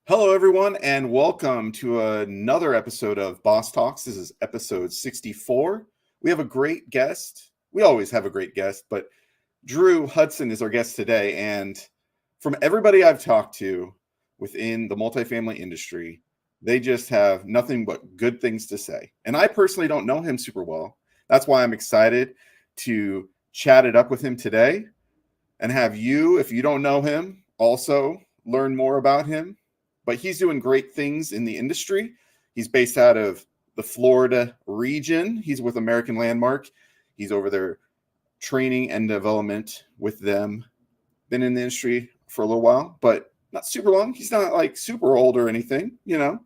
Hello, everyone, and welcome to another episode of Boss Talks. This is episode 64. We have a great guest. We always have a great guest, but Drew Hudson is our guest today. And from everybody I've talked to within the multifamily industry, they just have nothing but good things to say. And I personally don't know him super well. That's why I'm excited to chat it up with him today and have you, if you don't know him, also learn more about him. But he's doing great things in the industry. He's based out of the Florida region. He's with American Landmark. He's over there training and development with them. Been in the industry for a little while, but not super long. He's not like super old or anything, you know.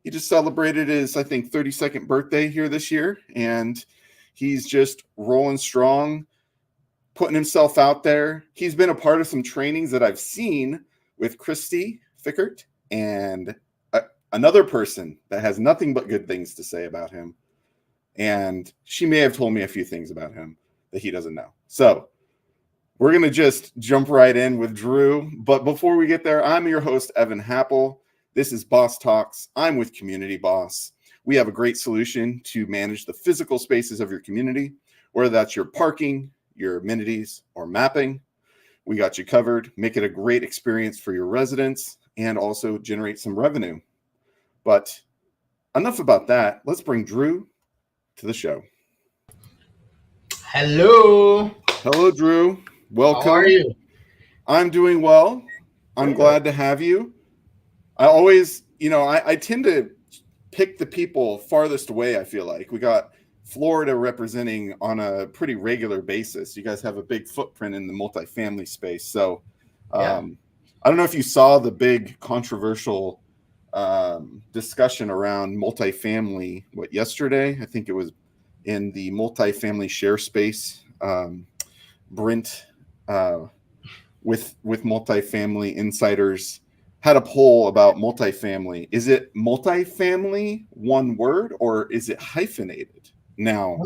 He just celebrated his, I think, 32nd birthday here this year. And he's just rolling strong, putting himself out there. He's been a part of some trainings that I've seen with Christy Fickert and another person that has nothing but good things to say about him. And she may have told me a few things about him that he doesn't know. So we're going to just jump right in with Drew. But before we get there, I'm your host, Evan Happel. This is Boss Talks. I'm with Community Boss. We have a great solution to manage the physical spaces of your community, whether that's your parking, your amenities, or mapping. We got you covered. Make it a great experience for your residents and also generate some revenue. But enough about that. Let's bring Drew to the show. Hello. Hello, Drew. Welcome. How are you? I'm doing well. I'm glad to have you. I always, I tend to pick the people farthest away, I feel like. We got Florida representing on a pretty regular basis. You guys have a big footprint in the multifamily space. So I don't know if you saw the big controversial discussion around multifamily, yesterday? I think it was in the multifamily share space. Brent with multifamily insiders had a poll about multifamily. Is it multifamily, one word, or is it hyphenated? Now,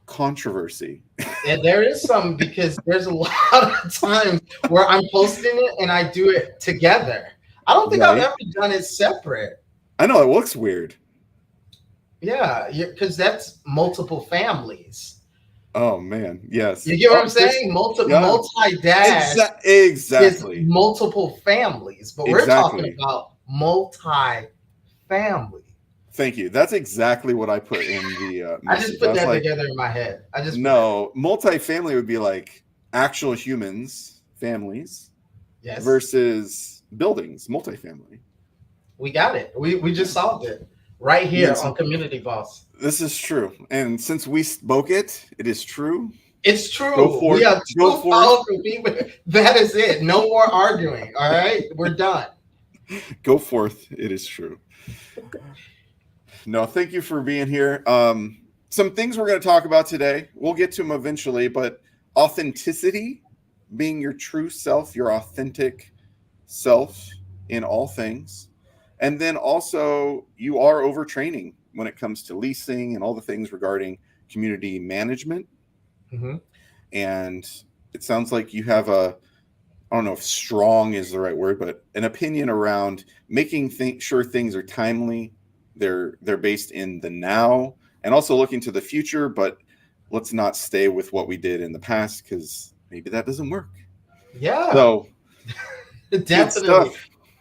controversy. Yeah, there is some because there's a lot of times where I'm posting it and I do it together. I don't think I've ever done it separate. I know it looks weird. Yeah, because that's multiple families. Oh man, yes. You get what I'm saying? Multi-dash exactly. is multiple families, but we're talking about multi-family. Thank you. That's exactly what I put in the I just put that together in my head. Multifamily would be like actual humans, families, versus buildings, multifamily. We got it. We just solved it right here on Community Boss. This is true. And since we spoke it, it is true. It's true. We have two powerful people. That is it. No more arguing. All right? We're done. Go forth. It is true. No, thank you for being here. Some things we're going to talk about today. We'll get to them eventually, but authenticity, being your true self, your authentic self in all things. And then also you are overtraining when it comes to leasing and all the things regarding community management. Mm-hmm. And it sounds like you have I don't know if strong is the right word, but an opinion around making sure things are timely. They're based in the now and also looking to the future, but let's not stay with what we did in the past because maybe that doesn't work. Yeah. So definitely.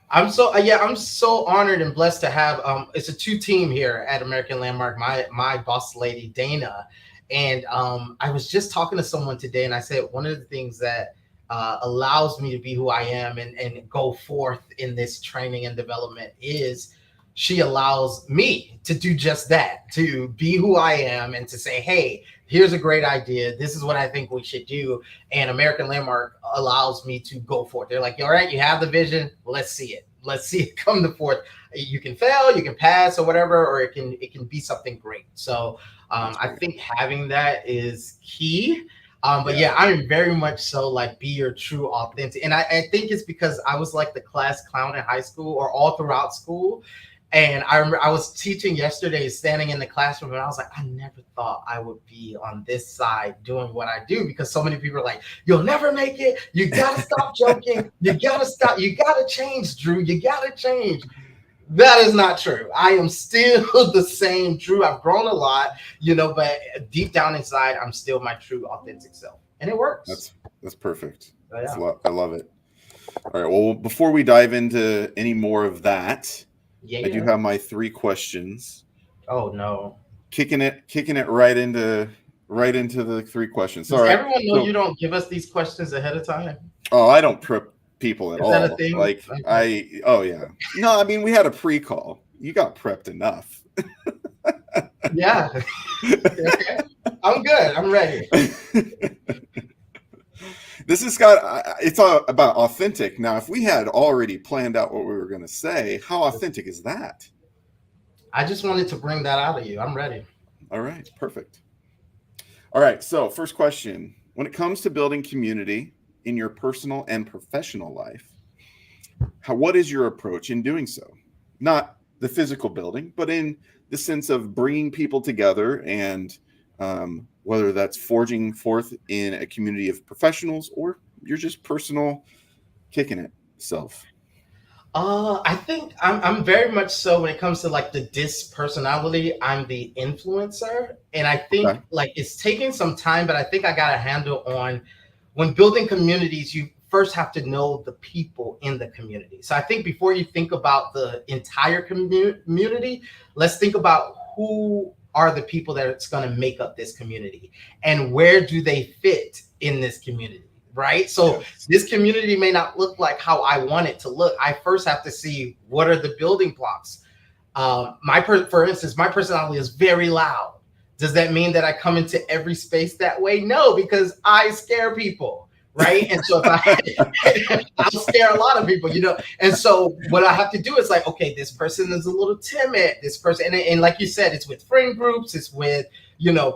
I'm so honored and blessed to have it's a 2-team here at American Landmark, my boss lady Dana. And I was just talking to someone today and I said one of the things that allows me to be who I am and go forth in this training and development is she allows me to do just that, to be who I am and to say, hey, here's a great idea. This is what I think we should do. And American Landmark allows me to go forth. They're like, all right, you have the vision. Let's see it. Let's see it come to forth. You can fail, you can pass or whatever, or it can be something great. So I think having that is key. But yeah, I'm very much so like be your true authentic. And I think it's because I was like the class clown in high school or all throughout school. And I remember I was teaching yesterday, standing in the classroom, and I was like, I never thought I would be on this side doing what I do, because so many people are like, you'll never make it. You got to stop joking. You got to stop. You got to change, Drew. You got to change. That is not true. I am still the same Drew. I've grown a lot, but deep down inside, I'm still my true, authentic self. And it works. That's perfect. So, yeah. I love it. All right. Well, before we dive into any more of that, I do have my 3 questions. Oh no! Kicking it right into the 3 questions. Does everyone know you don't give us these questions ahead of time? Oh, I don't prep people at all. Is that a thing? Like okay. Oh yeah. No, I mean we had a pre-call. You got prepped enough. Yeah. Okay. I'm good. I'm ready. This has got, it's all about authentic. Now, if we had already planned out what we were going to say, how authentic is that? I just wanted to bring that out of you. I'm ready. All right, perfect. All right, so first question. When it comes to building community in your personal and professional life, what is your approach in doing so? Not the physical building, but in the sense of bringing people together and whether that's forging forth in a community of professionals or you're just personal kicking it self. I think I'm very much so when it comes to like the disc personality. I'm the influencer, and I think like it's taking some time, but I think I got a handle on when building communities. You first have to know the people in the community. So I think before you think about the entire community, let's think about who are the people that it's going to make up this community and where do they fit in this community, right? So this community may not look like how I want it to look. I first have to see what are the building blocks. For instance, my personality is very loud. Does that mean that I come into every space that way? No, because I scare people. Right. And so I'll scare a lot of people, and so what I have to do is like, okay, this person is a little timid, this person. And like you said, it's with friend groups, it's with,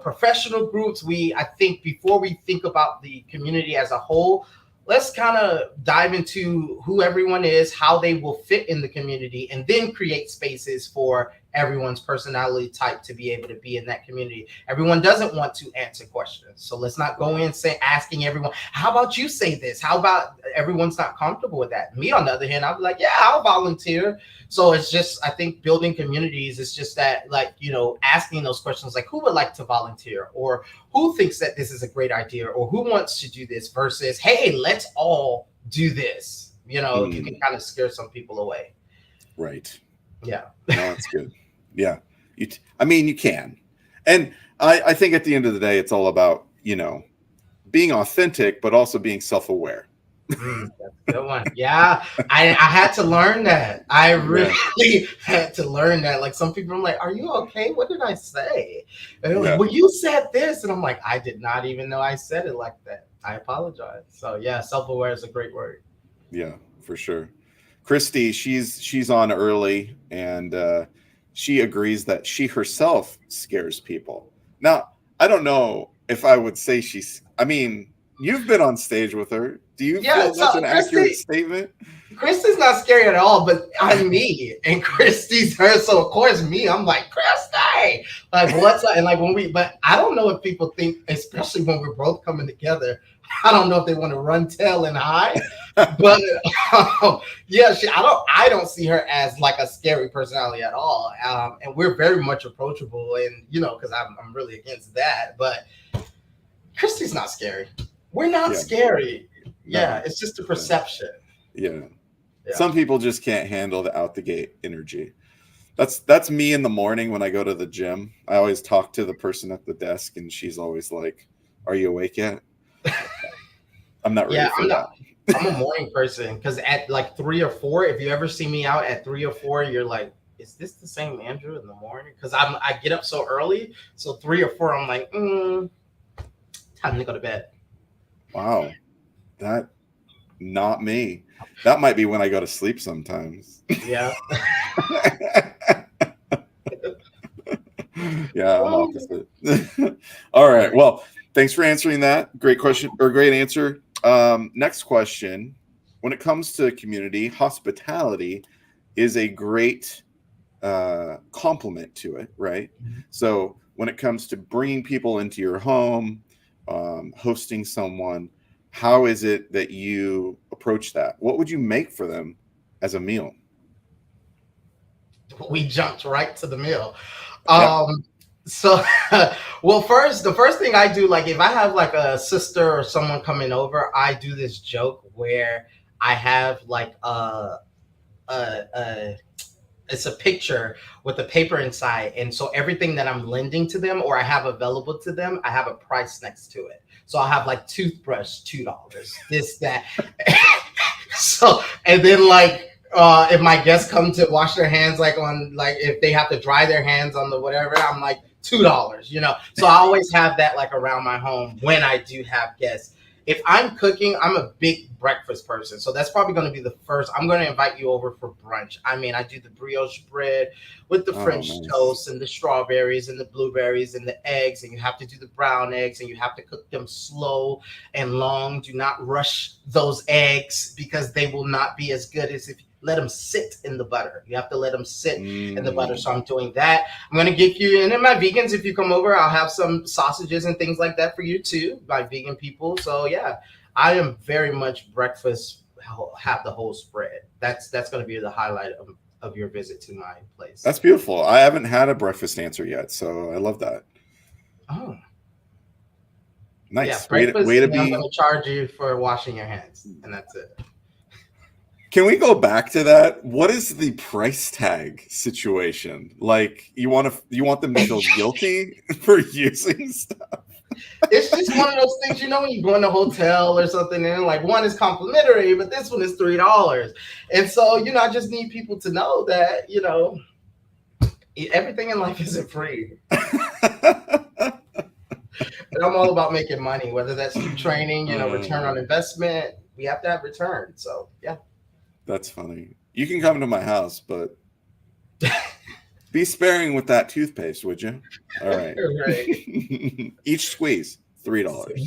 professional groups. I think before we think about the community as a whole, let's kind of dive into who everyone is, how they will fit in the community, and then create spaces for everyone's personality type to be able to be in that community. Everyone doesn't want to answer questions. So let's not go in asking everyone, how about you say this? How about everyone's not comfortable with that? Me, on the other hand, I'll be like, yeah, I'll volunteer. So it's just, I think building communities is just that, like, asking those questions like, who would like to volunteer, or who thinks that this is a great idea, or who wants to do this, versus, hey, let's all do this. You can kind of scare some people away. Right. Yeah. No, that's good. Yeah. You can. And I think at the end of the day, it's all about, being authentic, but also being self-aware. That's a good one. Yeah. I had to learn that. I really had to learn that. Like some people are like, are you okay? What did I say? And they're like, well, you said this. And I'm like, I did not even know I said it like that. I apologize. So yeah, self-aware is a great word. Yeah, for sure. Christy, she's on early, and she agrees that she herself scares people. Now, I don't know if I would say you've been on stage with her. Do you feel that's an accurate statement? Christy's not scary at all, but I'm me, and Christy's her. So of course me, I'm like, Christy, like what's up? And like but I don't know if people think, especially when we're both coming together, I don't know if they want to run, tail, and hide. But yeah, I don't see her as like a scary personality at all. And we're very much approachable, and because I'm really against that. But Christy's not scary. We're not scary. Yeah, it's just a perception. Yeah. Some people just can't handle the out the gate energy. That's me in the morning when I go to the gym. I always talk to the person at the desk, and she's always like, "Are you awake yet?" I'm not ready for that. I'm a morning person, because at like 3 or 4, if you ever see me out at 3 or 4, you're like, is this the same Andrew in the morning? Because I get up so early. So 3 or 4, I'm like, time to go to bed. Wow. That not me. That might be when I go to sleep sometimes. Yeah. Yeah, I'm opposite. All right. Well, thanks for answering that. Great question, or great answer. Next question. When it comes to community, hospitality is a great complement to it, right? Mm-hmm. So when it comes to bringing people into your home, hosting someone, how is it that you approach that? What would you make for them as a meal? We jumped right to the meal. Yeah. So, well, the first thing I do, like if I have like a sister or someone coming over, I do this joke where I have like a it's a picture with the paper inside, and so everything that I'm lending to them or I have available to them, I have a price next to it. So I have like toothbrush, $2, this, that. So, and then like if my guests come to wash their hands, like on like if they have to dry their hands on the whatever, I'm like $2, you know. So I always have that like around my home when I do have guests. If I'm cooking, I'm a big breakfast person. So that's probably going to be the first. I'm going to invite you over for brunch. I mean, I do the brioche bread with the Oh, French nice. toast and the strawberries and the blueberries and the eggs. And you have to do the brown eggs and you have to cook them slow and long. Do not rush those eggs because they will not be as good as if you let them sit in the butter. You have to let them sit in the butter. So I'm doing that. I'm going to give you, and then my vegans, if you come over, I'll have some sausages and things like that for you too, my vegan people. So yeah, I am very much breakfast, have the whole spread. That's going to be the highlight of your visit to my place. That's beautiful. I haven't had a breakfast answer yet, so I love that. Oh, yeah, Nice. breakfast, Way to and then I'm going be. to charge you for washing your hands, and that's it. Can we go back to that? What is the price tag situation? Like you want them to feel guilty for using stuff? It's just one of those things, you know, when you go in a hotel or something, and like one is complimentary, but this one is $3. And so, you know, I just need people to know that, you know, everything in life isn't free. And I'm all about making money, whether that's through training, you know, return on investment. We have to have return. So yeah. That's funny. You can come to my house, but be sparing with that toothpaste, would you? All right. Right. Each squeeze, $3.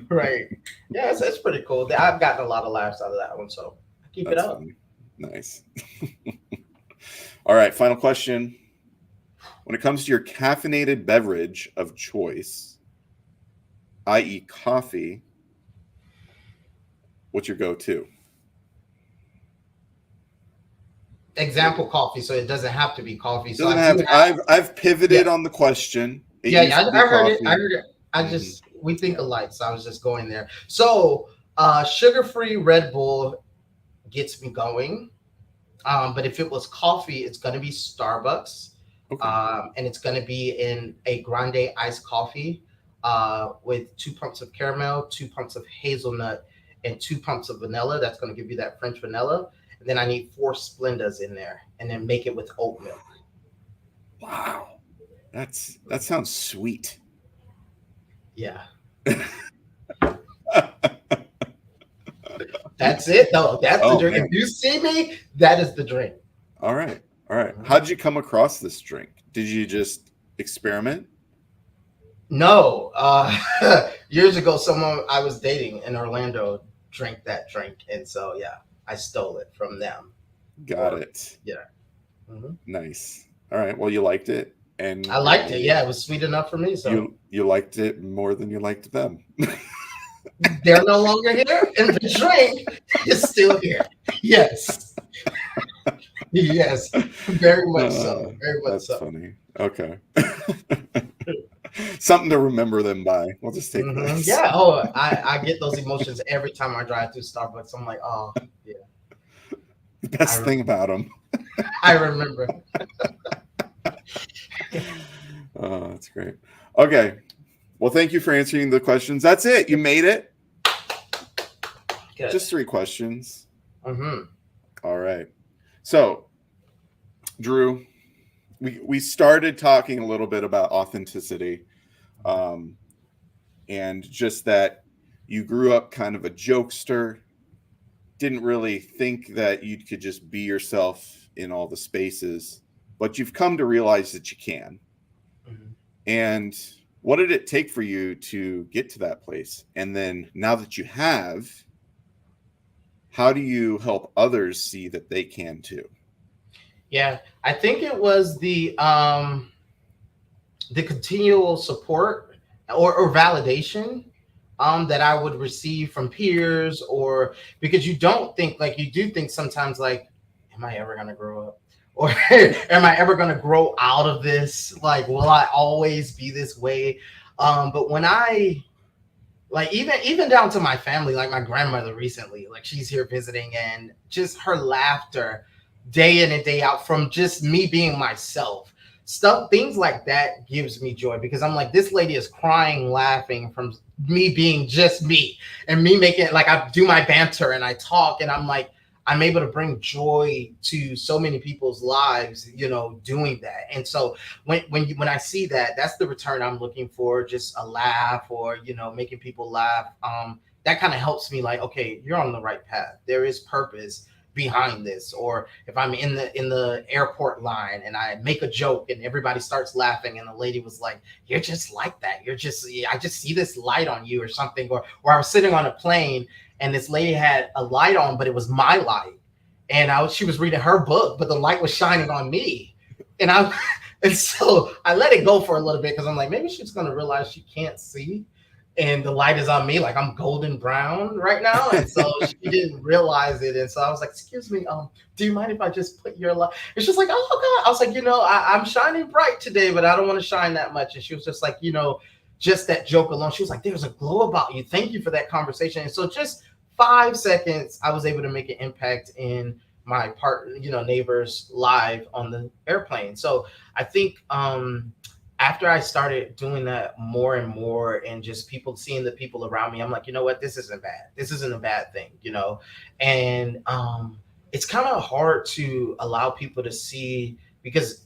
Right. Yeah, it's pretty cool. I've gotten a lot of laughs out of that one, so keep it That's up. funny. Nice. All right, final question. When it comes to your caffeinated beverage of choice, i.e., coffee, what's your go-to? Example coffee, so it doesn't have to be coffee. So Doesn't I have. do have, I've yeah, pivoted on the question. It yeah, yeah. used to be I heard it. I coffee. heard it. I Hmm. just we think Yeah. alike, so I was just going there. So sugar-free Red Bull gets me going. But if it was coffee, it's gonna be Starbucks. Okay. And it's gonna be in a grande iced coffee with 2 pumps of caramel, 2 pumps of hazelnut, and 2 pumps of vanilla. That's gonna give you that French vanilla. And then I need 4 Splendas in there, and then make it with oat milk. Wow. That sounds sweet. Yeah. That's it though. That's the Oh drink. If man. you see me, that is the drink. All right. All right. Mhm. How did you come across this drink? Did you just experiment? No, years ago, someone I was dating in Orlando drank that drink, and so yeah, I stole it from them. Got Or it. yeah, hmm Nice. All right. Well, you liked it, I and liked it. Yeah, it was sweet enough for me. So you liked it more than you liked them. they're no longer here, and the drink is still here. Yes, yes, very much so. Very much That's so. funny. Okay. Something to remember them by. We'll just take this. Yeah. Oh, I get those emotions every time I drive through Starbucks. I'm like, oh yeah, The I best thing about them. I remember. Oh, that's great. Okay. Well, thank you for answering the questions. That's it. You made it. Good. Just 3 questions. Mm-hmm. All right. So, Drew, we started talking a little bit about authenticity, and just that you grew up kind of a jokester, didn't really think that you could just be yourself in all the spaces, but you've come to realize that you can. Mm-hmm. And what did it take for you to get to that place? And then now that you have, how do you help others see that they can too? Yeah, I think it was the continual support or validation that I would receive from peers, or because you don't think, like, you do think sometimes, like, am I ever gonna grow up? Or am I ever gonna grow out of this? Like, will I always be this way? But when I, like, even down to my family, like my grandmother recently, like she's here visiting, and just her laughter day in and day out from just me being myself, stuff, things like that gives me joy, because I'm like, this lady is crying laughing from me being just me, and me making it, like, I do my banter and I talk, and I'm like, I'm able to bring joy to so many people's lives, doing that. And so when I see that, that's the return I'm looking for, just a laugh, or making people laugh. That kind of helps me, like, okay, you're on the right path. There is purpose behind this. Or if I'm in the airport line and I make a joke and everybody starts laughing, and the lady was like, you're just like that, I just see this light on you, or something. Or I was sitting on a plane, and this lady had a light on, but it was my light, and she was reading her book, but the light was shining on me, and I and so I let it go for a little bit, because I'm like, maybe she's gonna realize she can't see, and the light is on me, like I'm golden brown right now, and so she didn't realize it, and so I was like, excuse me, do you mind if I just put your light? It's just like, oh God, I was like, I'm shining bright today, but I don't want to shine that much, and she was just like, just that joke alone, she was like, there's a glow about you, thank you for that conversation. And so just 5 seconds, I was able to make an impact in my neighbors' live on the airplane. So I think after I started doing that more and more, and just people seeing the people around me, I'm like, you know what, this isn't bad. This isn't a bad thing, and it's kind of hard to allow people to see, because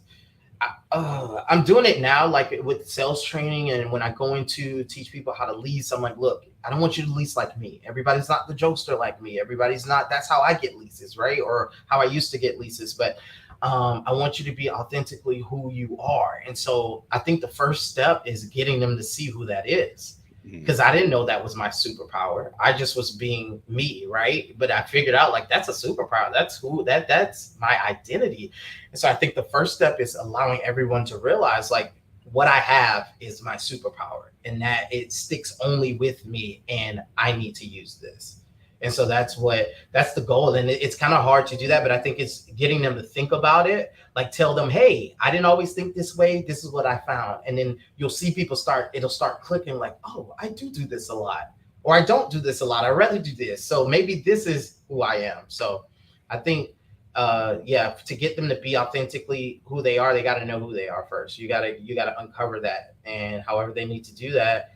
I'm doing it now, like with sales training, and when I go into teach people how to lease, I'm like, look, I don't want you to lease like me. Everybody's not the jokester like me. Everybody's not. That's how I get leases, right? Or how I used to get leases. But I want you to be authentically who you are. And so I think the first step is getting them to see who that is, because I didn't know that was my superpower. I just was being me, right? But I figured out, like, that's a superpower. That's my identity. And so I think the first step is allowing everyone to realize, like, what I have is my superpower, and that it sticks only with me, and I need to use this. And so that's the goal. And it's kind of hard to do that, but I think it's getting them to think about it, like tell them, hey, I didn't always think this way. This is what I found. And then you'll see people it'll start clicking, like, oh, I do this a lot, or I don't do this a lot. I rather do this. So maybe this is who I am. So I think, to get them to be authentically who they are, they got to know who they are first. You got to uncover that. And however they need to do that,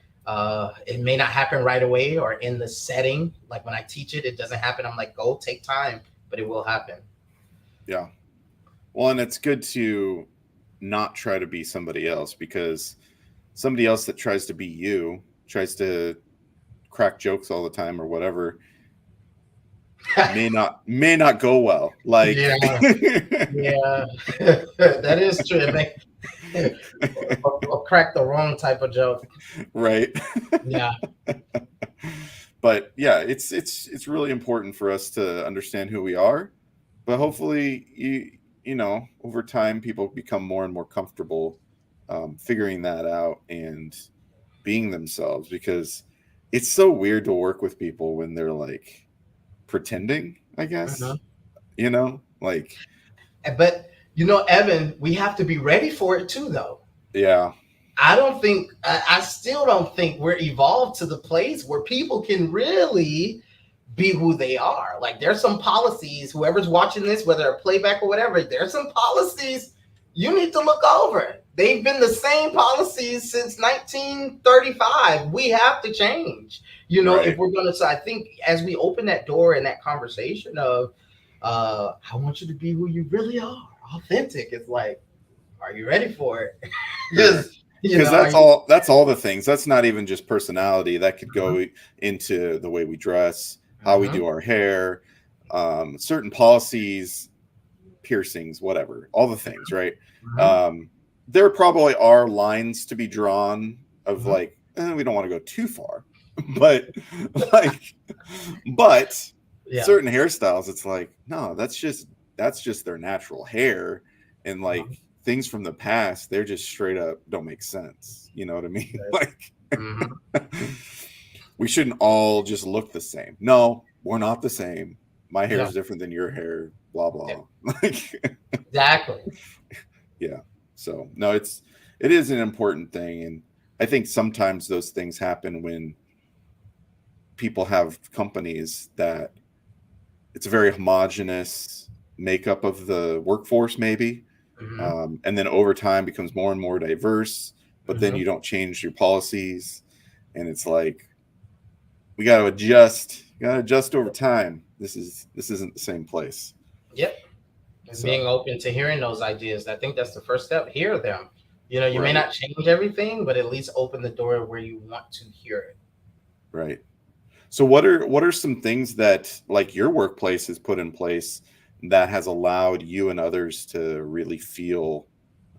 it may not happen right away, or in the setting. Like when I teach it, it doesn't happen. I'm like, go take time, but it will happen. Yeah. Well, and it's good to not try to be somebody else, because somebody else that tries to be you, tries to crack jokes all the time or whatever, may not go well. Like, yeah, that is true. Or crack the wrong type of joke. Right. Yeah. But yeah, it's really important for us to understand who we are. But hopefully, over time, people become more and more comfortable figuring that out and being themselves, because it's so weird to work with people when they're like pretending, I guess. Like, But Evan, we have to be ready for it too, though. Yeah. I still don't think we're evolved to the place where people can really be who they are. Like, there's some policies, whoever's watching this, whether a playback or whatever, there's some policies you need to look over. They've been the same policies since 1935. We have to change, Right. if we're going to. So I think as we open that door in that conversation of, I want you to be who you really are, authentic, it's like, are you ready for it? Because that's all the things. That's not even just personality. That could go into the way we dress, how we do our hair, certain policies, piercings, whatever, all the things, right? There probably are lines to be drawn of like, we don't want to go too far, but certain hairstyles, it's like, no, that's just that's just their natural hair, and like things from the past, they're just straight up don't make sense. You know what I mean? Like Mm-hmm. we shouldn't all just look the same. No, we're not the same. My hair Yeah. is different than your hair. Blah Yeah. blah. Like Exactly. yeah. So no, it is an important thing, and I think sometimes those things happen when people have companies that it's a very homogenous makeup of the workforce, maybe, Mm-hmm. and then over time becomes more and more diverse. But then Mm-hmm. you don't change your policies, and it's like we got to adjust. You got to adjust over time. This isn't the same place. Yep. And So being open to hearing those ideas. I think that's the first step. Hear them. You know, you may right, not change everything, but at least open the door where you want to hear it. right. So what are some things that like your workplace has put in place that has allowed you and others to really feel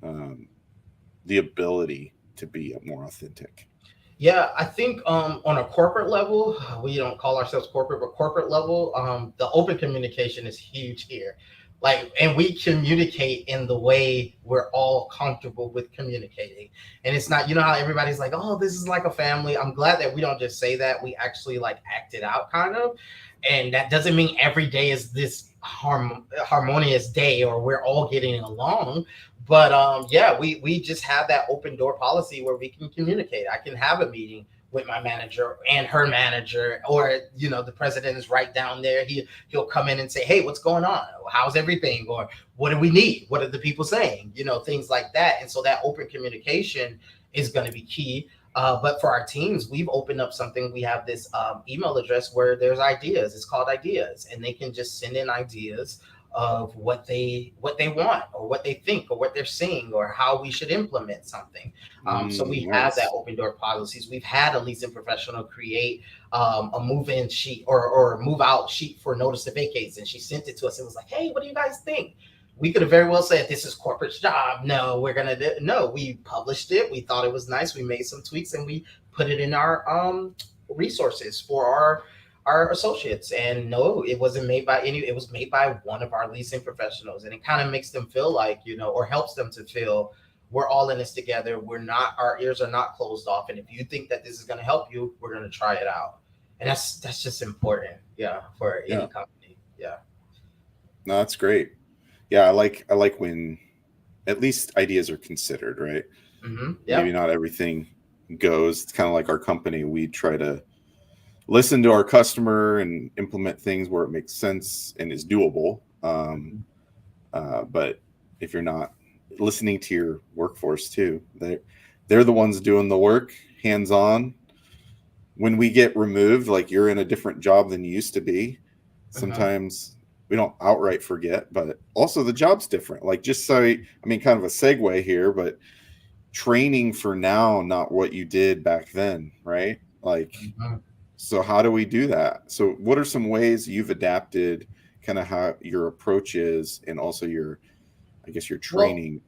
um, the ability to be more authentic? Yeah, I think on a corporate level, we don't call ourselves corporate, but corporate level, the open communication is huge here. Like, and we communicate in the way we're all comfortable with communicating. And it's not, you know, how everybody's like, oh, this is like a family. I'm glad that we don't just say that. We actually like act it out kind of. And that doesn't mean every day is this harmonious day or we're all getting along. But yeah, we just have that open door policy where we can communicate. I can have a meeting with my manager and her manager, or you know, the president is right down there. He'll come in and say, "Hey, what's going on? How's everything? Or what do we need? What are the people saying? You know, things like that." And so that open communication is going to be key. But for our teams, we've opened up something. We have this email address where there's ideas. It's called Ideas, and they can just send in ideas of what they want or what they think or what they're seeing or how we should implement something. So we have that Nice. open door policies. We've had a leasing professional create a move-in sheet or move-out sheet for notice to vacates, and she sent it to us and was like, "Hey, what do you guys think?" We could have very well said, "This is corporate job. No, we're gonna do." No, we published it. We thought it was nice. We made some tweaks and we put it in our resources for our associates. And no, it wasn't made by any, it was made by one of our leasing professionals. And it kind of makes them feel like, you know, or helps them to feel we're all in this together. We're not, our ears are not closed off. And if you think that this is going to help you, we're going to try it out. And that's just important. Yeah. For any Yeah. company. Yeah. No, that's great. Yeah, I like when at least ideas are considered, right? Mm-hmm. Maybe Yep. not everything goes. It's kind of like our company. We try to listen to our customer and implement things where it makes sense and is doable. But if you're not listening to your workforce too, they're the ones doing the work, hands on. When we get removed, like you're in a different job than you used to be, Mm-hmm. sometimes we don't outright forget, but also the job's different. Like just so, I mean, kind of a segue here, but training for now, not what you did back then, right? Like, Mm-hmm. so how do we do that? So what are some ways you've adapted kind of how your approach is and also your, I guess your Well, training?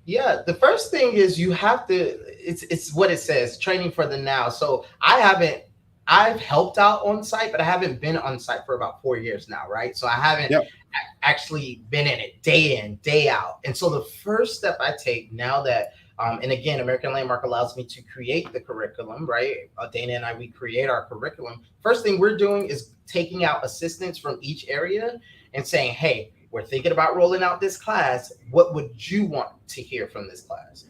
yeah, the first thing is you have to, it's what it says, training for the now. So I've helped out on site, but I haven't been on site for about 4 years now, right? So I haven't Yep. actually been in, day out. And so the first step I take now that and again, American Landmark allows me to create the curriculum, right? Dana and I, we create our curriculum. First thing we're doing is taking out assistants from each area and saying, hey, we're thinking about rolling out this class. What would you want to hear from this class?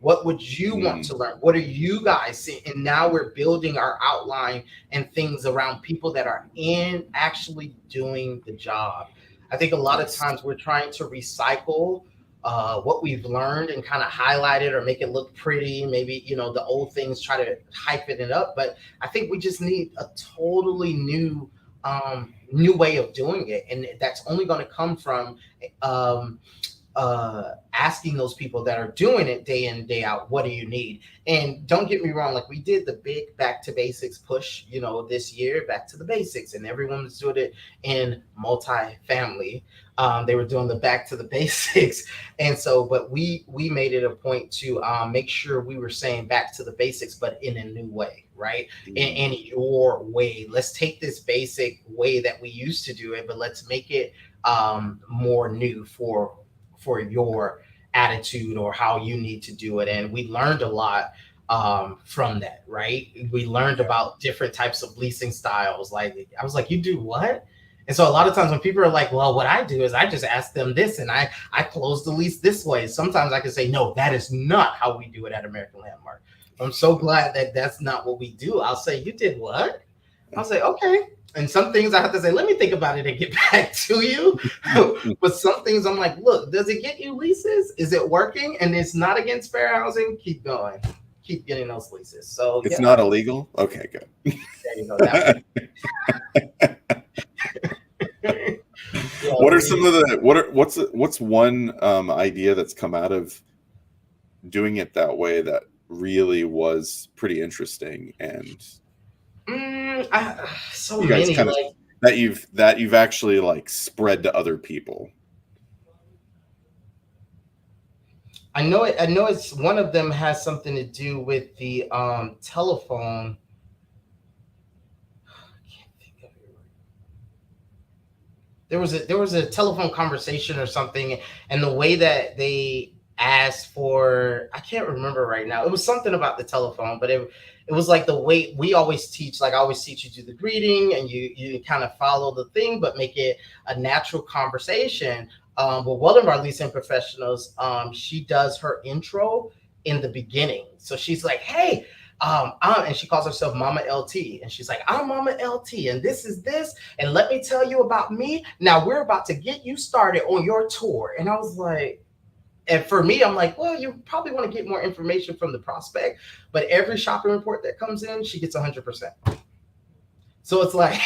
What would you want Mm, to learn? What are you guys seeing? And now we're building our outline and things around people that are in actually doing the job. I think a lot of nice. times we're trying to recycle what we've learned and kind of highlight it or make it look pretty. Maybe, you know, the old things, try to hype it up. But I think we just need a totally new way of doing it. And that's only going to come from um, asking those people that are doing it day in day out, what do you need? And don't get me wrong, like we did the big back to basics push, you know, this year, back to the basics, and everyone was doing it in multi-family. They were doing the back to the basics. And so but we made it a point to make sure we were saying back to the basics but in a new way. right? In your way. Let's take this basic way that we used to do it, but let's make it more new for your attitude or how you need to do it. And we learned a lot from that, right? We learned about different types of leasing styles. Like I was like, you do what? And so a lot of times when people are like, well, what I do is I just ask them this and I close the lease this way. Sometimes I can say, no, that is not how we do it at American Landmark. I'm so glad that that's not what we do. I'll say, you did what? I'll say, okay. And some things I have to say, let me think about it and get back to you. But some things I'm like, look, does it get you leases? Is it working? And it's not against fair housing? Keep going. Keep getting those leases. So it's not illegal? Okay, good. There you go. What are some of the what's one idea that's come out of doing it that way that really was pretty interesting and so many kind of, that you've actually like spread to other people? I know it's one of them has something to do with the telephone. I can't think of it. There was a telephone conversation or something, and the way that they asked for, I can't remember right now. It was something about the telephone, but it was like the way we always teach. Like I always teach, you do the greeting and you kind of follow the thing, but make it a natural conversation. But one of our leasing professionals, she does her intro in the beginning. So she's like, hey, and she calls herself Mama LT. And she's like, I'm Mama LT, and this is this. And let me tell you about me. Now we're about to get you started on your tour. And I was like, and for me, I'm like, well, you probably want to get more information from the prospect. But every shopping report that comes in, she gets 100%. So it's like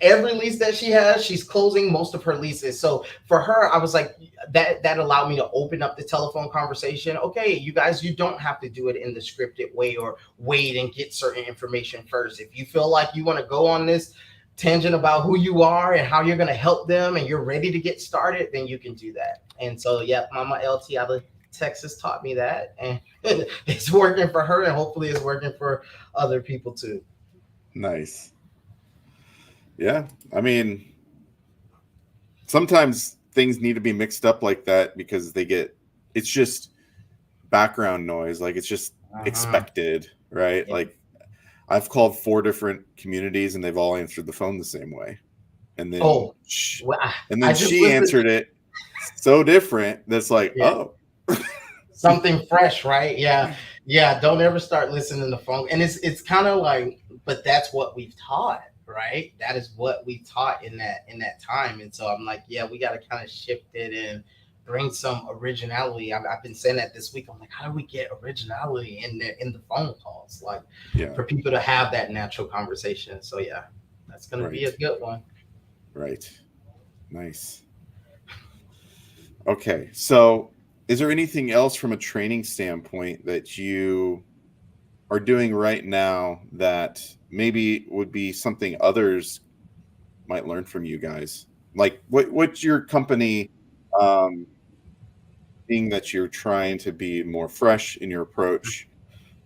every lease that she has, she's closing most of her leases. So for her, I was like, that allowed me to open up the telephone conversation. Okay, you guys, you don't have to do it in the scripted way or wait and get certain information first. If you feel like you want to go on this tangent about who you are and how you're going to help them and you're ready to get started, then you can do that. And so, yeah, Mama LT out of Texas taught me that, and it's working for her, and hopefully it's working for other people too. Nice. Yeah, I mean, sometimes things need to be mixed up like that because it's just background noise. Like it's just expected, right? Yeah. Like I've called 4 different communities and they've all answered the phone the same way. And then she answered it so different that's like, something fresh, right? Yeah. Yeah. Don't ever start listening to the phone. And it's kind of like, but that's what we've taught. Right, that is what we taught in that time, and so I'm like, yeah, we got to kind of shift it and bring some originality. I've been saying that this week. I'm like, how do we get originality in the phone calls, like for people to have that natural conversation? So yeah, that's gonna be a good one. Right, nice. Okay, so is there anything else from a training standpoint that you are doing right now that maybe would be something others might learn from you guys? Like what's your company being that you're trying to be more fresh in your approach?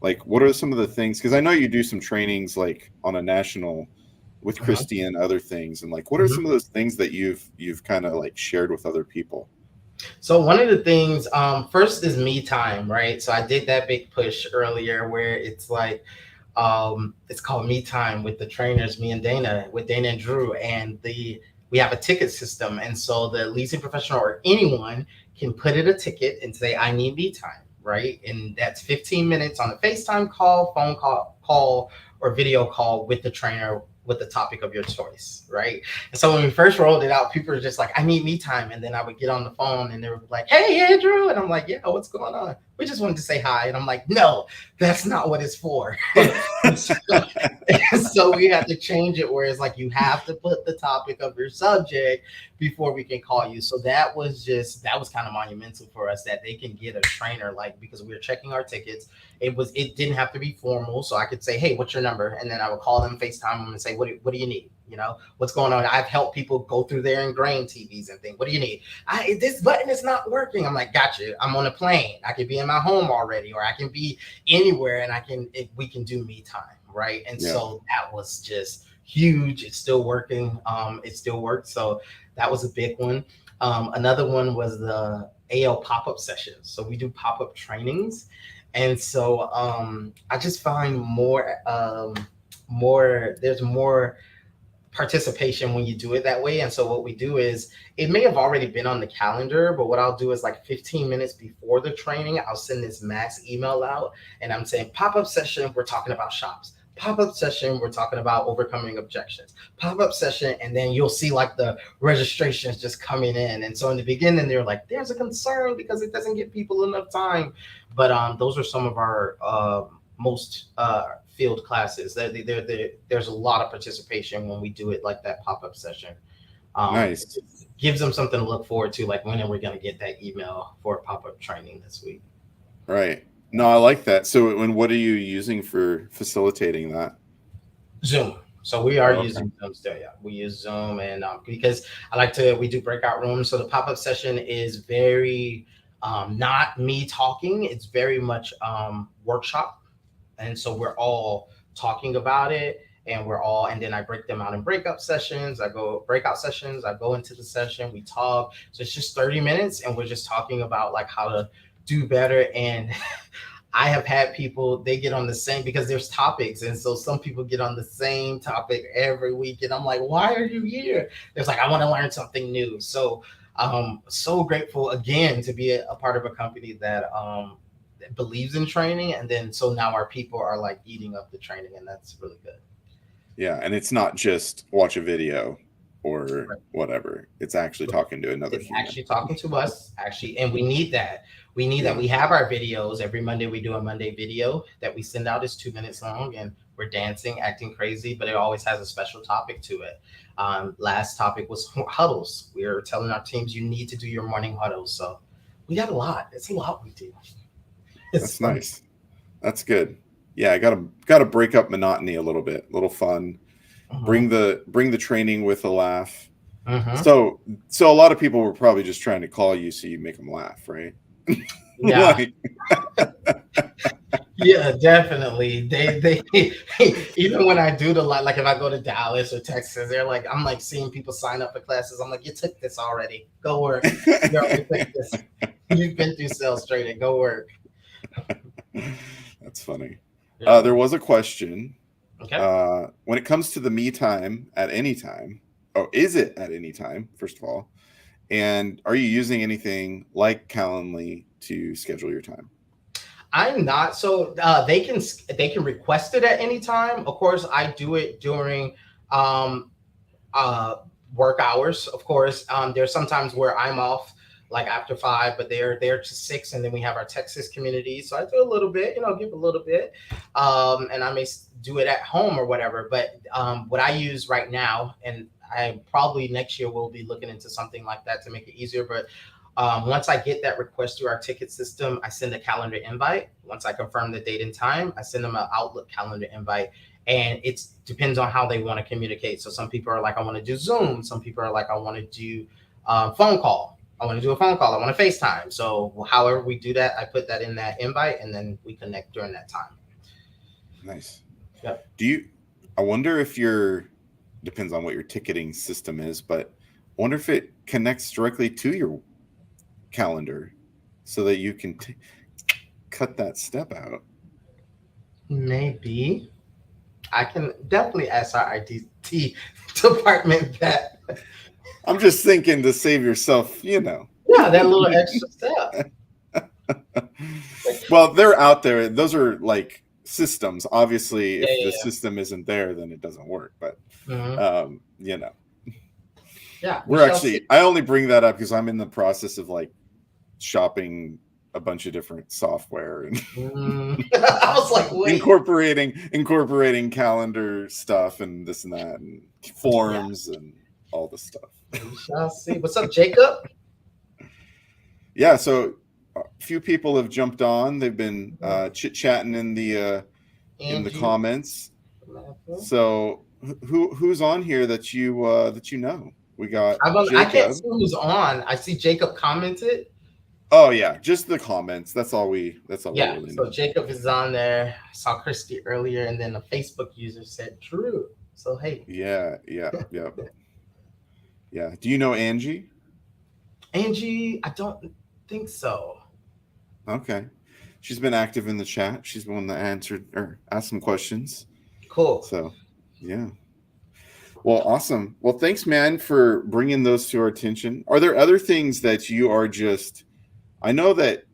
Like what are some of the things, because I know you do some trainings like on a national with Christy and other things, and like what are some of those things that you've kind of like shared with other people? So one of the things first is me time, right? So I did that big push earlier where it's like it's called Me Time with the trainers, me and Dana, with Dana and Drew, and we have a ticket system, and so the leasing professional or anyone can put in a ticket and say, I need me time, right? And that's 15 minutes on a FaceTime call, phone call, or video call with the trainer with the topic of your choice, right? And so when we first rolled it out, people were just like, I need me time. And then I would get on the phone and they were like, hey, Andrew. And I'm like, yeah, what's going on? We just wanted to say hi. And I'm like, no, that's not what it's for. So we had to change it where it's like, you have to put the topic of your subject before we can call you. So that was kind of monumental for us, that they can get a trainer, like, because we were checking our tickets. It didn't have to be formal. So I could say, hey, what's your number? And then I would call them, FaceTime them and say, what do you need? You know, what's going on? I've helped people go through their ingrained TVs and think, what do you need? This button is not working. I'm like, gotcha. I'm on a plane. I could be in my home already, or I can be anywhere, and we can do me time. right? And Yeah. so that was just huge. It's still working. It still works. So that was a big one. Another one was the AL pop-up sessions. So we do pop-up trainings. And so I just find there's more participation when you do it that way. And so what we do is, it may have already been on the calendar, but what I'll do is like 15 minutes before the training, I'll send this mass email out and I'm saying, pop-up session, we're talking about shops. Pop-up session, we're talking about overcoming objections. Pop-up session, and then you'll see like the registrations just coming in. And so in the beginning, they're like, there's a concern because it doesn't give people enough time. But those are some of our most field classes. There's a lot of participation when we do it like that pop-up session. Nice. It gives them something to look forward to, like when are we going to get that email for a pop-up training this week. Right. No, I like that. So, and what are you using for facilitating that? Zoom. So we are using Zoom still. Yeah, we use Zoom, and because we do breakout rooms. So the pop-up session is very not me talking. It's very much workshop, and so we're all talking about it, and then I break them out in breakout sessions. I go into the session, we talk. So it's just 30 minutes, and we're just talking about like how to do better. And I have had people, they get on the same, because there's topics. And so some people get on the same topic every week. And I'm like, why are you here? It's like, I want to learn something new. So so grateful again to be a part of a company that believes in training. And then, so now our people are like eating up the training, and that's really good. Yeah. And it's not just watch a video or whatever. It's actually talking to another human. Actually talking to us, actually. And we need that. We need that. We have our videos. Every Monday, we do a Monday video that we send out. It's 2 minutes long, and we're dancing, acting crazy, but it always has a special topic to it. Last topic was huddles. We're telling our teams, you need to do your morning huddles. So we got a lot. It's a lot we do. That's nice. That's good. Yeah, I gotta break up monotony a little bit, a little fun. Bring the training with a laugh. So a lot of people were probably just trying to call you so you make them laugh, right? Yeah. Yeah, definitely. They even when I do like if I go to Dallas or Texas, they're like, I'm like seeing people sign up for classes. I'm like, you took this already. Go work. You already took this. You've been through sales training. Go work. That's funny. Yeah. There was a question. Okay. When it comes to the me time at any time, is it at any time, first of all? And are you using anything like Calendly to schedule your time? I'm not. So they can request it at any time. Of course, I do it during work hours. Of course, there's sometimes where I'm off like after 5, but they're there to 6, and then we have our Texas community. So I do a little bit, give a little bit, and I may do it at home or whatever. But what I use right now, and I probably next year will be looking into something like that to make it easier. But once I get that request through our ticket system, I send a calendar invite. Once I confirm the date and time, I send them an Outlook calendar invite. And it depends on how they want to communicate. So some people are like, I want to do Zoom. Some people are like, I want to do phone call. I want to do a phone call. I want to FaceTime. So however we do that, I put that in that invite, and then we connect during that time. Nice. Yep. I wonder if depends on what your ticketing system is, but I wonder if it connects directly to your calendar so that you can cut that step out. Maybe. I can definitely ask our IT department that. I'm just thinking to save yourself, Yeah, that little extra step. Well, they're out there. Those are like systems. Obviously, if the system isn't there, then it doesn't work. But Yeah. I only bring that up because I'm in the process of like shopping a bunch of different software and I was like, wait. incorporating calendar stuff and this and that and forms and all the stuff. We shall see. What's up, Jacob? Yeah, so a few people have jumped on. They've been chit-chatting in the comments. So who's on here that you know? We got I can't see who's on. I see Jacob commented. Oh yeah, just the comments. That's all we Yeah, really so need. Jacob is on there. I saw Christy earlier, and then a Facebook user said Drew. So hey, Yeah, yeah, yeah, yeah. Do you know Angie? Angie, I don't think so. Okay. She's been active in the chat. She's the one that answered or asked some questions. Cool. So, yeah. Well, awesome. Well, thanks, man, for bringing those to our attention. Are there other things that you are just? I know that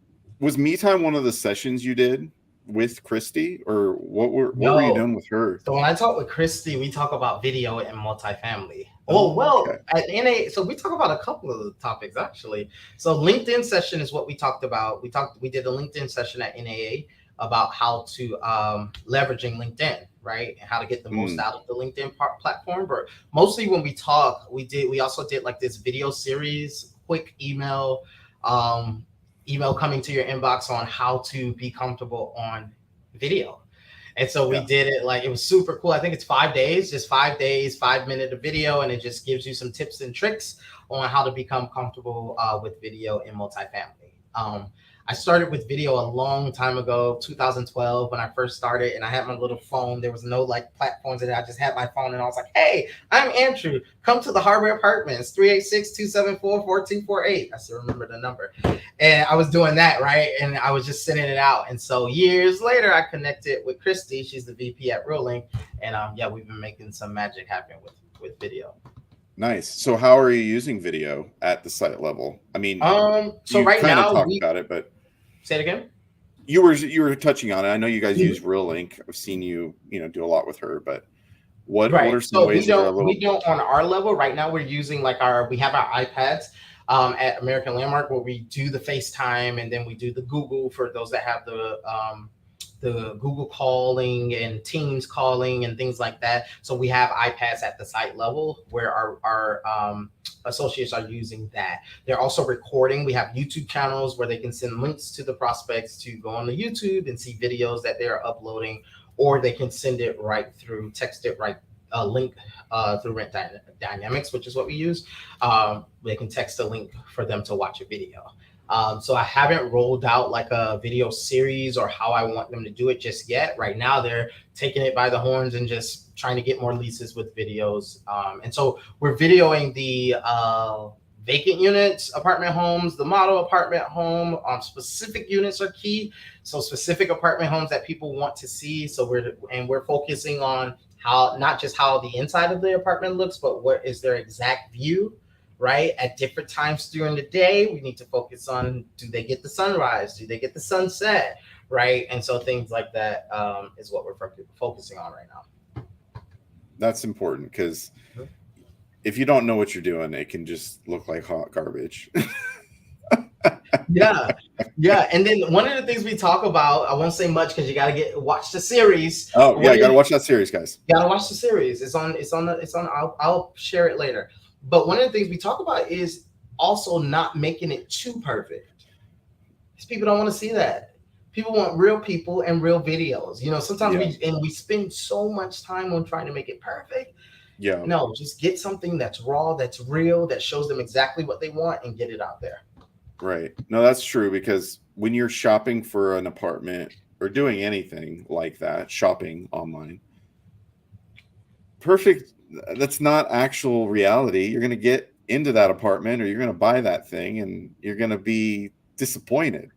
was Me Time one of the sessions you did with Christy, or what were you No. doing with her? So when I talk with Christy, we talk about video and multifamily. Oh, Oh, well, okay. at NA, so we talk about a couple of the topics actually. So LinkedIn session is what we talked about. We did a LinkedIn session at NAA about how to leveraging LinkedIn, right? And how to get the most Mm, out of the LinkedIn platform. But mostly when we talk, we also did like this video series, quick um, email coming to your inbox on how to be comfortable on video. And so we yeah. did it like it was super cool. I think it's 5 days, just 5 days, 5 minute of video, and it just gives you some tips and tricks on how to become comfortable with video in multifamily. I started with video a long time ago, 2012, when I first started, and I had my little phone. There was no like platforms in it. I just had my phone, and I was like, "Hey, I'm Andrew. Come to the Hardware Apartments, 386-274-4248." I still remember the number. And I was doing that, right? And I was just sending it out. And so years later, I connected with Christy. She's the VP at RealLink. And yeah, we've been making some magic happen with video. Nice. So, how are you using video at the site level? I mean, So you right kind of now talked we about it, but say it again. you were touching on it. I know you guys use Mhm. RealLink. I've seen you do a lot with her, but what Right. are some So ways that are a little? we don't on our level right now. We're using like we have our iPads at American Landmark where we do the FaceTime and then we do the Google for those that have the Google calling and Teams calling and things like that. So we have iPads at the site level where our associates are using that. They're also recording. We have YouTube channels where they can send links to the prospects to go on the YouTube and see videos that they're uploading, or they can send it right through, text it right, link through Rent Dynamics, which is what we use. They can text a link for them to watch a video. So I haven't rolled out like a video series or how I want them to do it just yet. Right now, they're taking it by the horns and just trying to get more leases with videos. And so we're videoing the vacant units, apartment homes, the model apartment home. Specific units are key. So specific apartment homes that people want to see. So we're focusing on how, not just how the inside of the apartment looks, but what is their exact view, right? At different times during the day, we need to focus on, do they get the sunrise? Do they get the sunset? Right. And so things like that is what we're focusing on right now. That's important because Mhm. if you don't know what you're doing, it can just look like hot garbage. Yeah. Yeah. And then one of the things we talk about, I won't say much because you got to watch the series. Oh yeah, you got to watch that series, guys. You gotta watch the series. I'll share it later. But one of the things we talk about is also not making it too perfect. Because people don't want to see that. People want real people and real videos. Sometimes Yeah. we spend so much time on trying to make it perfect. Yeah. No, just get something that's raw, that's real, that shows them exactly what they want and get it out there. Right. No, that's true because when you're shopping for an apartment or doing anything like that, shopping online, perfect, that's not actual reality. You're going to get into that apartment or you're going to buy that thing and you're going to be disappointed.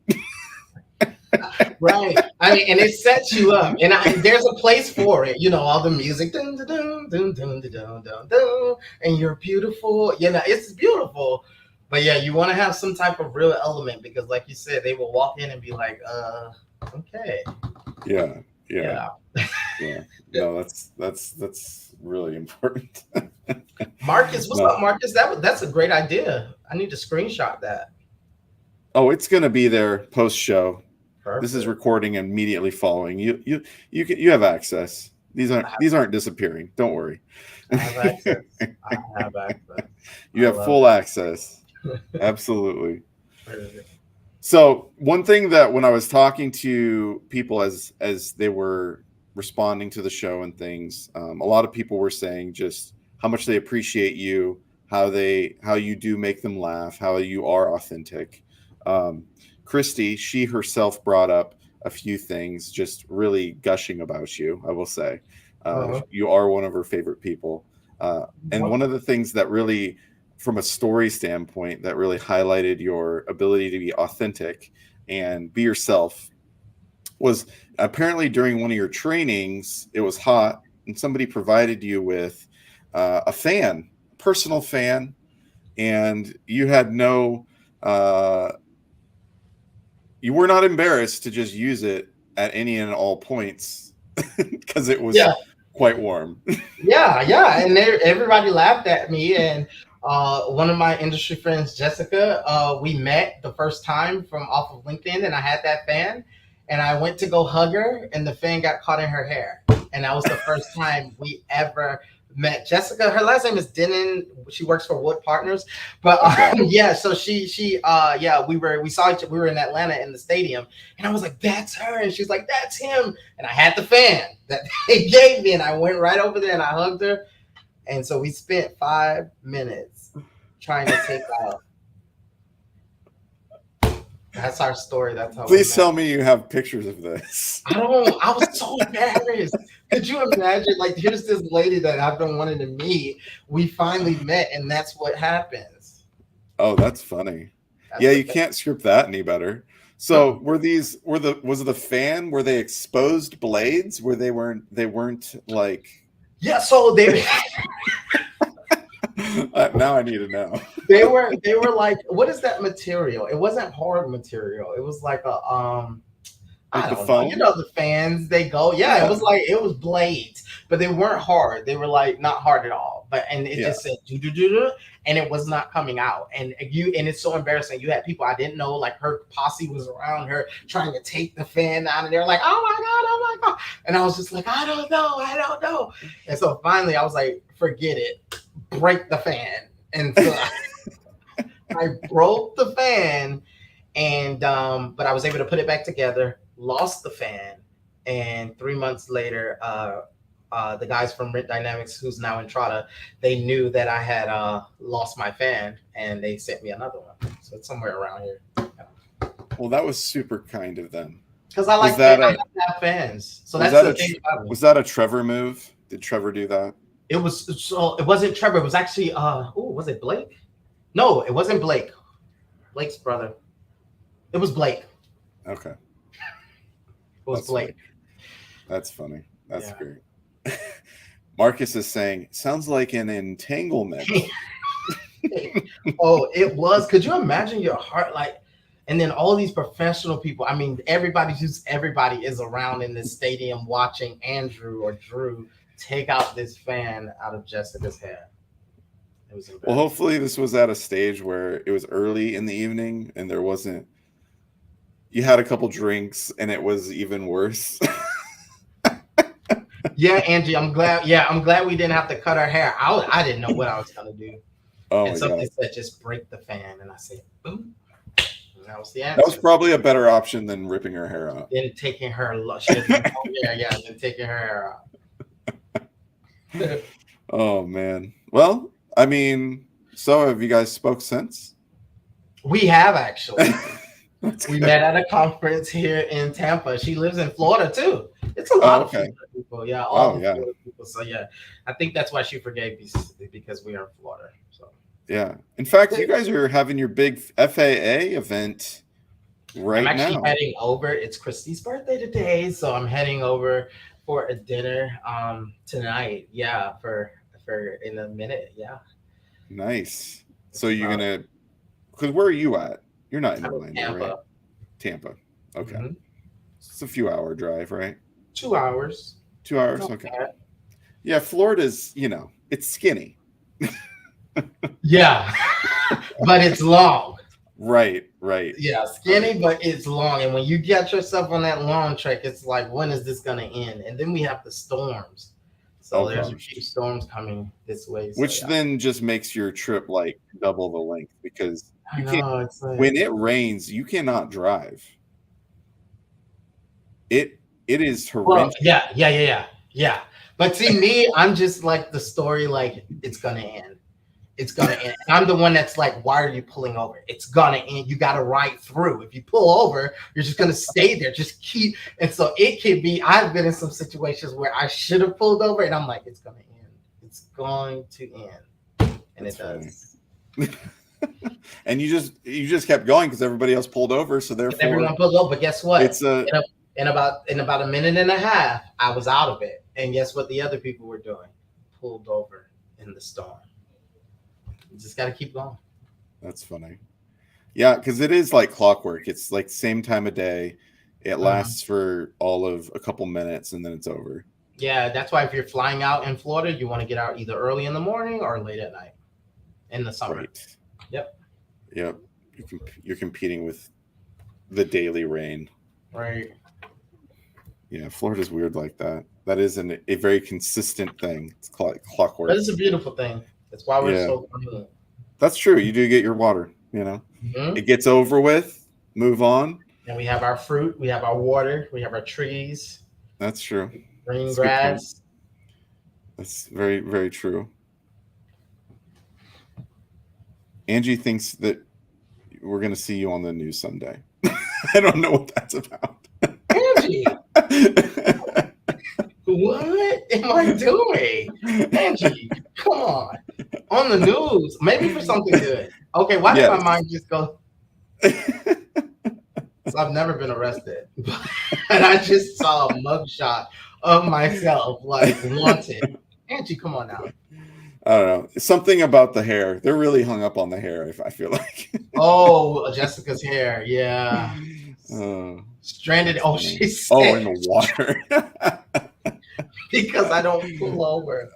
Right. I mean, and it sets you up, and there's a place for it. All the music, dun, dun, dun, dun, dun, dun, dun, dun, and you're beautiful. It's beautiful. But yeah, you want to have some type of real element because, like you said, they will walk in and be like, okay. Yeah. Yeah. Yeah. Yeah. No, that's really important. Marcus, what's No. up, Marcus? That's a great idea. I need to screenshot that. Oh, it's going to be there post show. Perfect. This is recording immediately following. You have access. These aren't disappearing. Don't worry. I have access. I have access. You have full access. Absolutely. Perfect. So one thing that when I was talking to people as they were responding to the show and things, a lot of people were saying just how much they appreciate you, how you do make them laugh, how you are authentic. Christy, she herself brought up a few things, just really gushing about you, I will say. You are one of her favorite people. And one of the things that really, from a story standpoint, that really highlighted your ability to be authentic and be yourself was apparently during one of your trainings, it was hot, and somebody provided you with a fan, personal fan, and you had you were not embarrassed to just use it at any and all points because it was quite warm. Yeah, and everybody laughed at me. And one of my industry friends, Jessica, we met the first time from off of LinkedIn, and I had that fan, and I went to go hug her, and the fan got caught in her hair, and that was the first time we ever met Jessica. Her last name is Denon. She works for Wood Partners, but yeah. So we saw each. We were in Atlanta in the stadium, and I was like, "That's her," and she's like, "That's him." And I had the fan that they gave me, and I went right over there and I hugged her, and so we spent 5 minutes trying to take off. That's our story. That's how. Please tell me you have pictures of this. I was so embarrassed. Could you imagine? Like, here's this lady that I've been wanting to meet. We finally met, and that's what happens. Oh, that's funny. You can't script that any better. So, was the fan? Were they exposed blades? Where they weren't like? Yeah. So they. Now I need to know. They were like, what is that material? It wasn't hard material. It was like a I don't know. You know, the fans, they go. Yeah, it was blades, but they weren't hard. They were like not hard at all. And it just said do do do do, and it was not coming out. And it's so embarrassing. You had people I didn't know, like her posse was around her trying to take the fan out, and they're like, oh my god. And I was just like, I don't know. And so finally I was like, forget it. Break the fan. And so I broke the fan, and but I was able to put it back together, lost the fan, and 3 months later, the guys from Rent Dynamics, who's now in Trada, they knew that I had lost my fan, and they sent me another one. So it's somewhere around here. Well, that was super kind of them. Because I have fans. So that's the thing about me. Was that a Trevor move? Did Trevor do that? It wasn't Trevor. It was actually was it Blake? No, it wasn't Blake. Blake's brother. It was Blake. Okay. It was Blake. That's funny. That's great. Marcus is saying, sounds like an entanglement. Oh, it was. Could you imagine your heart and then all these professional people? I mean, everybody is around in this stadium watching Andrew or Drew take out this fan out of Jessica's hair. It was embarrassing. Well, hopefully this was at a stage where it was early in the evening and you had a couple drinks and it was even worse. Yeah, Angie, I'm glad we didn't have to cut her hair. I didn't know what I was gonna do. And somebody said just break the fan, and I said, ooh. And that was the answer. That was probably a better option than ripping her hair out. Then taking her then taking her hair out. Oh man. Well, I mean, so have you guys spoke since? We have actually. We met at a conference here in Tampa. She lives in Florida too. It's a lot of Florida people. Yeah, Florida people. So yeah, I think that's why she forgave me, because we are in Florida. So yeah. In fact, you guys are having your big FAA event right now. I'm actually heading over. It's Christy's birthday today, so I'm heading over for a dinner tonight. Yeah, for in a minute. Yeah. Nice. So you're gonna, because where are you at? You're not in Orlando, right? Tampa. Okay. Mm-hmm. It's a few hour drive, right? 2 hours. 2 hours. Okay. Yeah, Florida's, it's skinny. Yeah, but it's long. Right. Yeah, skinny, but it's long. And when you get yourself on that long trek, it's like, when is this going to end? And then we have the storms. So there's a few storms coming this way. Which then just makes your trip like double the length, because when it rains, you cannot drive. It is horrendous. Well, yeah. But see, me, I'm just like the story, like it's gonna end. It's gonna end. I'm the one that's like, why are you pulling over? It's gonna end. You gotta ride through. If you pull over, you're just gonna stay there. Just keep. And so it could be. I've been in some situations where I should have pulled over, and I'm like, it's gonna end. It's going to end, and That's it does. And you just kept going because everybody else pulled over, so therefore Everyone pulled over. But guess what? it's a in about a minute and a half, I was out of it. And guess what? The other people were doing? Pulled over in the storm. You just got to keep going. That's funny. Yeah, because it is like clockwork. It's like same time of day. It lasts for all of a couple minutes and then it's over. Yeah, that's why if you're flying out in Florida, you want to get out either early in the morning or late at night in the summer. Right. Yep. You're competing with the daily rain. Right. Yeah, Florida's weird like that. That is a very consistent thing. It's clockwork. That is a beautiful thing. That's why we're so funny. That's true. You do get your water, you know. Mm-hmm. It gets over with, move on. And we have our fruit, we have our water, we have our trees. That's true. Green grass. That's very, very true. Angie thinks that we're going to see you on the news someday. I don't know what that's about. Angie! What am I doing? Angie, come on. On the news. Maybe for something good. Okay, why did my mind just go? So I've never been arrested. And I just saw a mugshot of myself, like, wanted. Angie, come on now. I don't know. Something about the hair. They're really hung up on the hair, I feel like. Oh, Jessica's hair. Yeah. Stranded. Oh, she's sick. Oh, in the water. Because I don't pull over.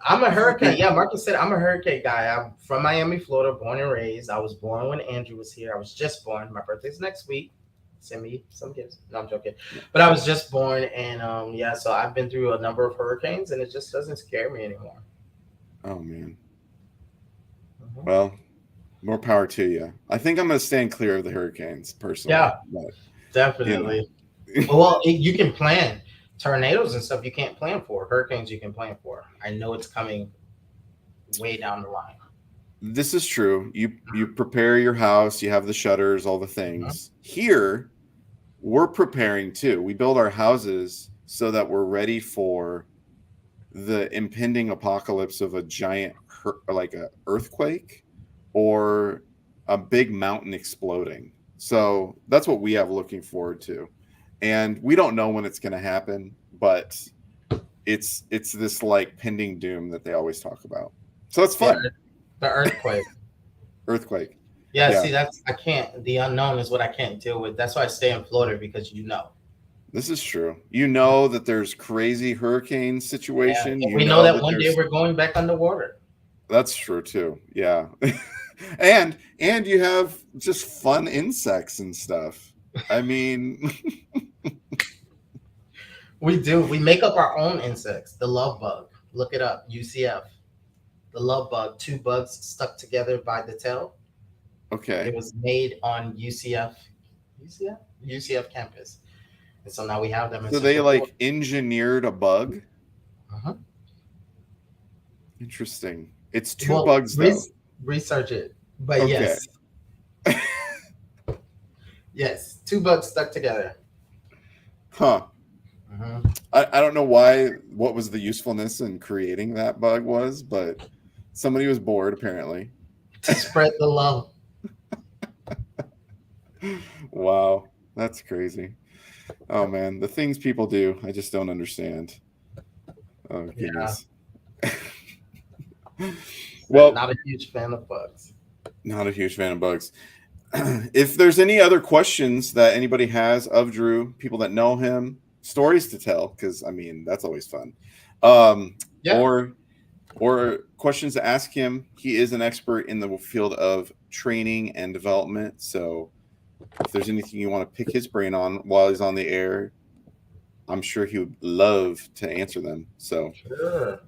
I'm a hurricane. Yeah, Marcus said I'm a hurricane guy. I'm from Miami, Florida, born and raised. I was born when Andrew was here. I was just born. My birthday's next week. Send me some gifts. No, I'm joking. But I was just born, and so I've been through a number of hurricanes, and it just doesn't scare me anymore. Oh man. Mm-hmm. Well, more power to you. I think I'm going to stand clear of the hurricanes personally. Yeah, but, definitely. You know. Well, you can plan tornadoes and stuff. You can't plan for hurricanes. You can plan for. I know it's coming way down the line. This is true. You prepare your house, you have the shutters, all the things. Here, we're preparing too. We build our houses so that we're ready for the impending apocalypse of a giant, like a earthquake or a big mountain exploding. So that's what we have looking forward to. And we don't know when it's going to happen, but it's this like pending doom that they always talk about. So it's fun. Yeah. The earthquake. Earthquake. Yeah, see, I can't. The unknown is what I can't deal with. That's why I stay in Florida, because This is true. You know that there's crazy hurricane situation. Yeah, we know that one day we're going back underwater. That's true too. Yeah. and you have just fun insects and stuff. I mean, we do. We make up our own insects. The love bug. Look it up. UCF. The love bug, 2 bugs stuck together by the tail. Okay. It was made on UCF campus. And so now we have them. So they like engineered a bug? Uh-huh. Interesting. It's 2 bugs though. Research it. But yes. Yes, 2 bugs stuck together. Huh. Mm-hmm. I don't know what was the usefulness in creating that bug was, but somebody was bored apparently. To spread the love. Wow, that's crazy. Oh man, the things people do, I just don't understand. Oh goodness. Yeah. Well, not a huge fan of bugs. Not a huge fan of bugs. If there's any other questions that anybody has of Drew, people that know him, stories to tell, because I mean that's always fun. Or questions to ask him. He is an expert in the field of training and development. So if there's anything you want to pick his brain on while he's on the air, I'm sure he would love to answer them. So sure.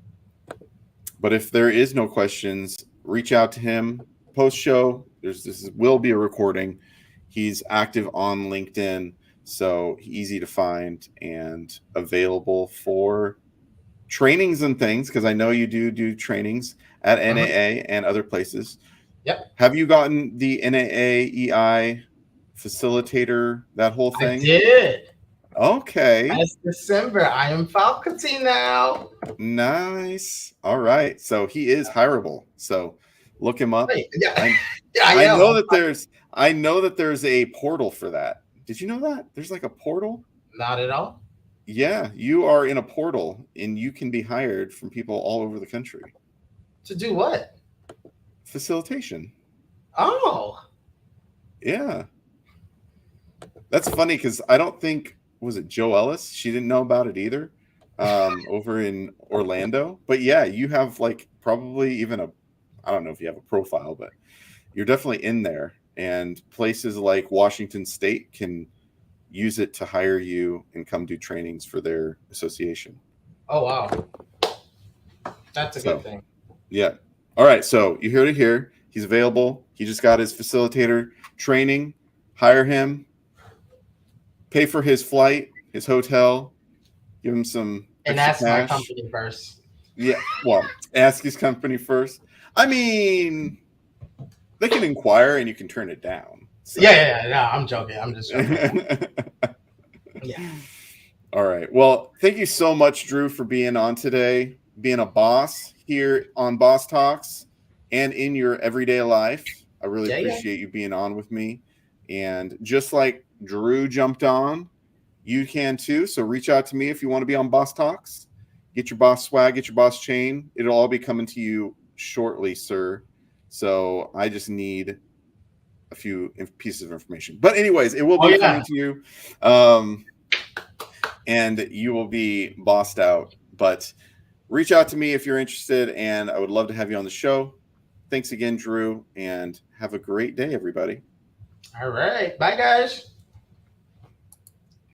But if there is no questions, reach out to him post show. This will be a recording. He's active on LinkedIn, so easy to find and available for trainings and things, because I know you do trainings. at NAA and other places. Yep. Have you gotten the NAA EI facilitator, that whole I thing? did. Okay. Last December. I am faculty now. Nice. All right. So he is hireable. So look him up. Wait, yeah, I am. know that there's a portal for that. Did you know that? There's like a portal? Not at all. Yeah, you are in a portal and you can be hired from people all over the country. To do what? Facilitation. Oh. Yeah. That's funny because I don't think, was it Joe Ellis? She didn't know about it either. Over in Orlando. But yeah, you have like probably even I don't know if you have a profile, but you're definitely in there. And places like Washington State can use it to hire you and come do trainings for their association. Oh, wow. That's a good thing. Yeah. All right. So you heard it here. He's available. He just got his facilitator training. Hire him. Pay for his flight, his hotel. Give him some and extra ask cash. my company first. Yeah. Well, ask his company first. I mean, they can inquire and you can turn it down. So. Yeah. No, I'm joking. I'm just joking. Yeah. All right. Well, thank you so much, Drew, for being on today, being a boss here on Boss Talks and in your everyday life. I really appreciate you being on with me. And just like Drew jumped on, you can too. So reach out to me if you want to be on Boss Talks. Get your boss swag, get your boss chain. It'll all be coming to you shortly, sir. So I just need a few pieces of information. But anyways, it will be coming to you. And you will be bossed out. But reach out to me if you're interested, and I would love to have you on the show. Thanks again, Drew, and have a great day, everybody. All right. Bye, guys.